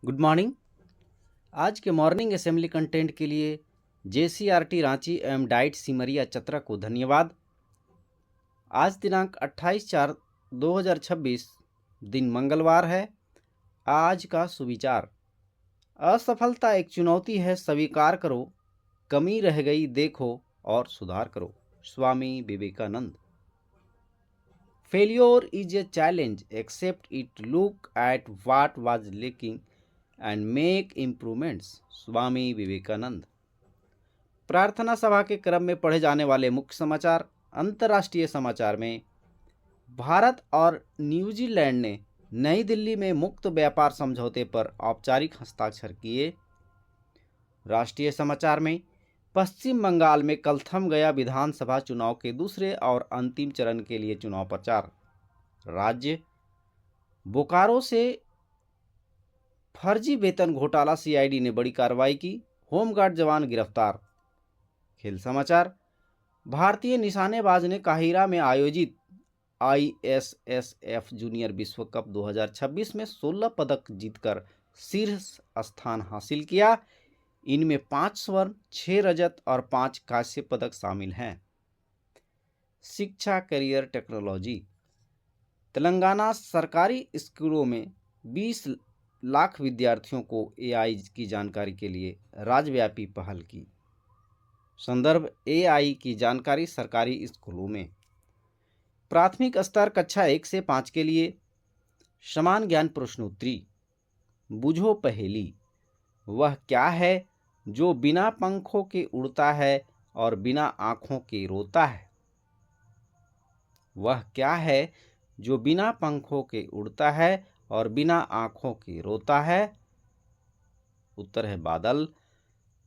Good morning. आज के morning assembly content के लिए जेसीआरटी रांची एवं डाइट सिमरिया चतरा को धन्यवाद। आज दिनांक 28/4/2026 दिन मंगलवार है। आज का सुविचार, असफलता एक चुनौती है, स्वीकार करो, कमी रह गई देखो और सुधार करो। Swami Vivekananda. Failure is a challenge, accept it, look at what was lacking and make improvements. Swami Vivekananda. प्रार्थना सभा के क्रम में पढ़े जाने वाले मुख्य समाचार। अंतर्राष्ट्रीय समाचार में भारत और न्यूजीलैंड ने नई दिल्ली में मुक्त व्यापार समझौते पर औपचारिक हस्ताक्षर किए। राष्ट्रीय समाचार में पश्चिम बंगाल में कल थम गया विधानसभा चुनाव के दूसरे और अंतिम चरण के लिए चुनाव प्रचार। राज्य बोकारो से फर्जी वेतन घोटाला, सीआईडी ने बड़ी कार्रवाई की, होमगार्ड जवान गिरफ्तार। खेल समाचार, भारतीय निशानेबाज ने काहिरा में आयोजित आईएसएसएफ जूनियर विश्व कप 2026 में 16 पदक जीतकर शीर्ष स्थान हासिल किया। इनमें 5 स्वर्ण, 6 रजत और 5 कांस्य पदक शामिल हैं। शिक्षा, करियर, टेक्नोलॉजी। तेलंगाना सरकारी स्कूलों में 20 लाख विद्यार्थियों को एआई की जानकारी के लिए राज्यव्यापी पहल की। संदर्भ, एआई की जानकारी सरकारी स्कूलों में। प्राथमिक स्तर कक्षा 1 से 5 के लिए समान ज्ञान प्रश्नोत्तरी। बुझो पहेली, वह क्या है जो बिना पंखों के उड़ता है और बिना आँखों के रोता है? वह क्या है जो बिना पंखों के उड़ता है और बिना आँखों के रोता है? उत्तर है बादल।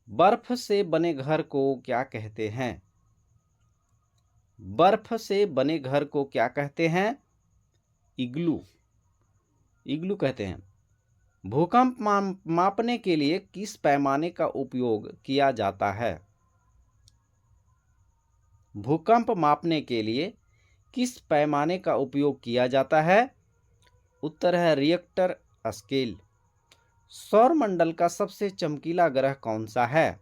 बर्फ से बने घर को क्या कहते हैं? बर्फ से बने घर को क्या कहते हैं? इग्लू। इग्लू कहते हैं। भूकंप मापने के लिए किस पैमाने का उपयोग किया जाता है? भूकंप मापने के लिए किस पैमाने का उपयोग किया जाता है? उत्तर है रिएक्टर स्केल। सौरमंडल का सबसे चमकीला ग्रह कौन सा है?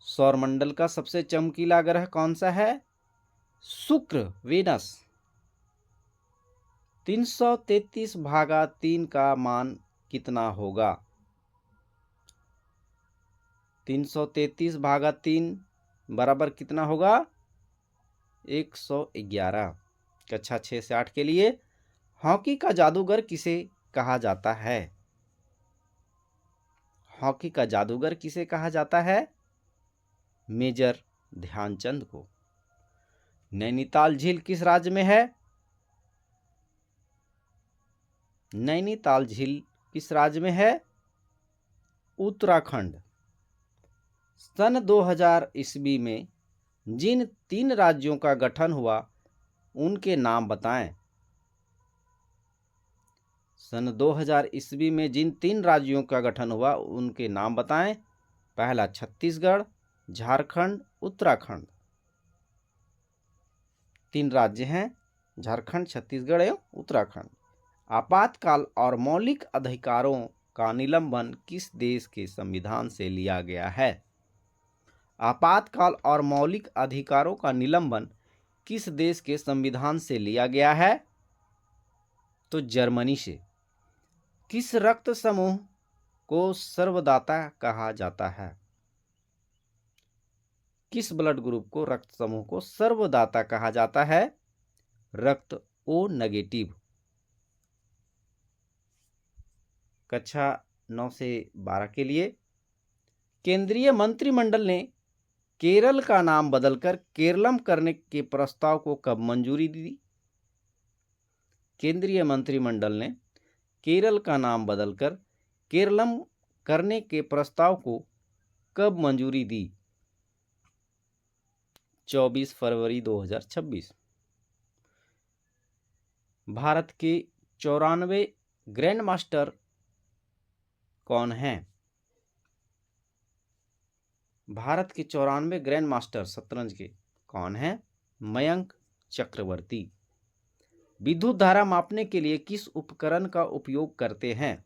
सौरमंडल का सबसे चमकीला ग्रह कौन सा है? शुक्र, वीनस। 333 भागा 3 का मान कितना होगा? 333 भागा 3 बराबर कितना होगा? 111। कक्षा 6 से 8 के लिए हॉकी का जादूगर किसे कहा जाता है? हॉकी का जादूगर किसे कहा जाता है? मेजर ध्यानचंद को। नैनीताल झील किस राज्य में है? नैनीताल झील किस राज्य में है? उत्तराखंड। सन 2000 ईस्वी में जिन 3 राज्यों का गठन हुआ उनके नाम बताएं। सन 2000 ईस्वी में जिन 3 राज्यों का गठन हुआ उनके नाम बताएं। पहला छत्तीसगढ़, झारखंड, उत्तराखंड। 3 राज्य हैं, झारखंड, छत्तीसगढ़ एवं उत्तराखंड। आपातकाल और मौलिक अधिकारों का निलंबन किस देश के संविधान से लिया गया है? आपातकाल और मौलिक अधिकारों का निलंबन किस देश के संविधान से लिया गया है? तो जर्मनी से। किस रक्त समूह को सर्वदाता कहा जाता है? किस ब्लड ग्रुप को रक्त समूह को सर्वदाता कहा जाता है? रक्त ओ नेगेटिव। कक्षा 9 से 12 के लिए केंद्रीय मंत्रिमंडल ने केरल का नाम बदलकर केरलम करने के प्रस्ताव को कब मंजूरी दी? केंद्रीय मंत्रिमंडल ने केरल का नाम बदलकर केरलम करने के प्रस्ताव को कब मंजूरी दी? 24 फरवरी 2026। भारत के 94 ग्रैंड मास्टर कौन हैं? भारत के 94 ग्रैंड मास्टर शतरंज के कौन हैं? मयंक चक्रवर्ती। विद्युत धारा मापने के लिए किस उपकरण का उपयोग करते हैं?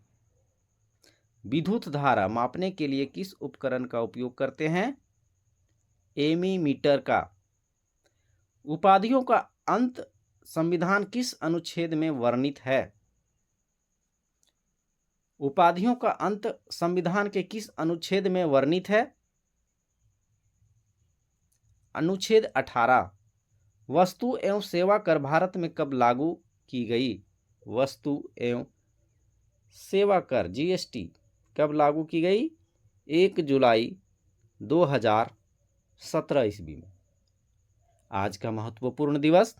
विद्युत धारा मापने के लिए किस उपकरण का उपयोग करते हैं? एमीमीटर का। उपाधियों का अंत संविधान किस अनुच्छेद में वर्णित है? उपाधियों का अंत संविधान के किस अनुच्छेद में वर्णित है? अनुच्छेद 18। वस्तु एवं सेवा कर भारत में कब लागू की गई? वस्तु एवं सेवा कर जीएसटी कब लागू की गई? 1 जुलाई 2017 ईस्वी में। आज का महत्वपूर्ण दिवस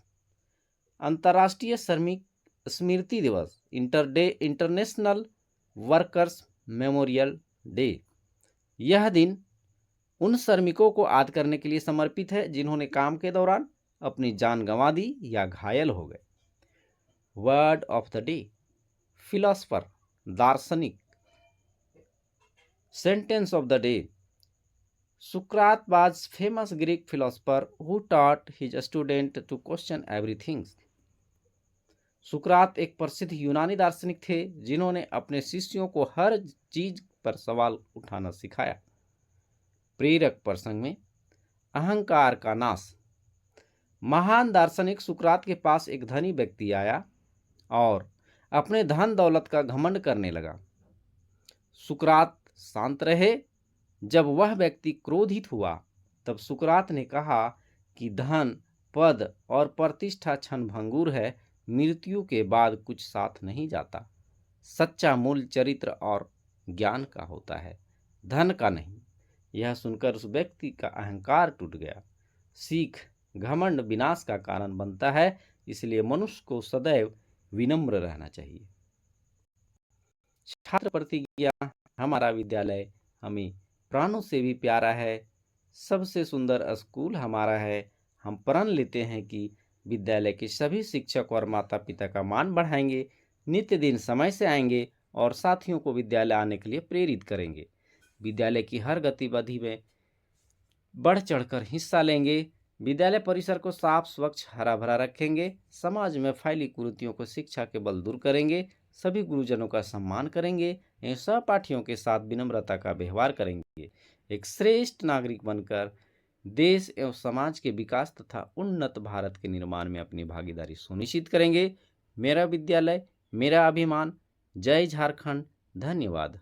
अंतर्राष्ट्रीय श्रमिक स्मृति दिवस, इंटरनेशनल वर्कर्स मेमोरियल डे। यह दिन उन श्रमिकों को याद करने के लिए समर्पित है जिन्होंने काम के दौरान अपनी जान गंवा दी या घायल हो गए। Word of the day, philosopher, दार्शनिक। Sentence of the day, Socrates was famous Greek philosopher who taught his student to question everything. सुकरात एक प्रसिद्ध यूनानी दार्शनिक थे जिन्होंने अपने शिष्यों को हर चीज पर सवाल उठाना सिखाया। प्रेरक प्रसंग में अहंकार का नाश। महान दार्शनिक सुकरात के पास एक धनी व्यक्ति आया और अपने धन दौलत का घमंड करने लगा। सुकरात शांत रहे। जब वह व्यक्ति क्रोधित हुआ तब सुकरात ने कहा कि धन, पद और प्रतिष्ठा क्षणभंगुर है, मृत्यु के बाद कुछ साथ नहीं जाता। सच्चा मूल्य चरित्र और ज्ञान का होता है, धन का नहीं। यह सुनकर उस व्यक्ति का अहंकार टूट गया। सीख, घमंड विनाश का कारण बनता है, इसलिए मनुष्य को सदैव विनम्र रहना चाहिए। छात्र प्रतिज्ञा। हमारा विद्यालय हमें प्राणों से भी प्यारा है, सबसे सुंदर स्कूल हमारा है। हम प्रण लेते हैं कि विद्यालय के सभी शिक्षक और माता पिता का मान बढ़ाएंगे, नित्य दिन समय से आएंगे और साथियों को विद्यालय आने के लिए प्रेरित करेंगे। विद्यालय की हर गतिविधि में बढ़ चढ़कर हिस्सा लेंगे। विद्यालय परिसर को साफ, स्वच्छ, हरा भरा रखेंगे। समाज में फैली कुरीतियों को शिक्षा के बल दूर करेंगे। सभी गुरुजनों का सम्मान करेंगे एवं सहपाठियों के साथ विनम्रता का व्यवहार करेंगे। एक श्रेष्ठ नागरिक बनकर देश एवं समाज के विकास तथा उन्नत भारत के निर्माण में अपनी भागीदारी सुनिश्चित करेंगे। मेरा विद्यालय, मेरा अभिमान। जय झारखंड। धन्यवाद।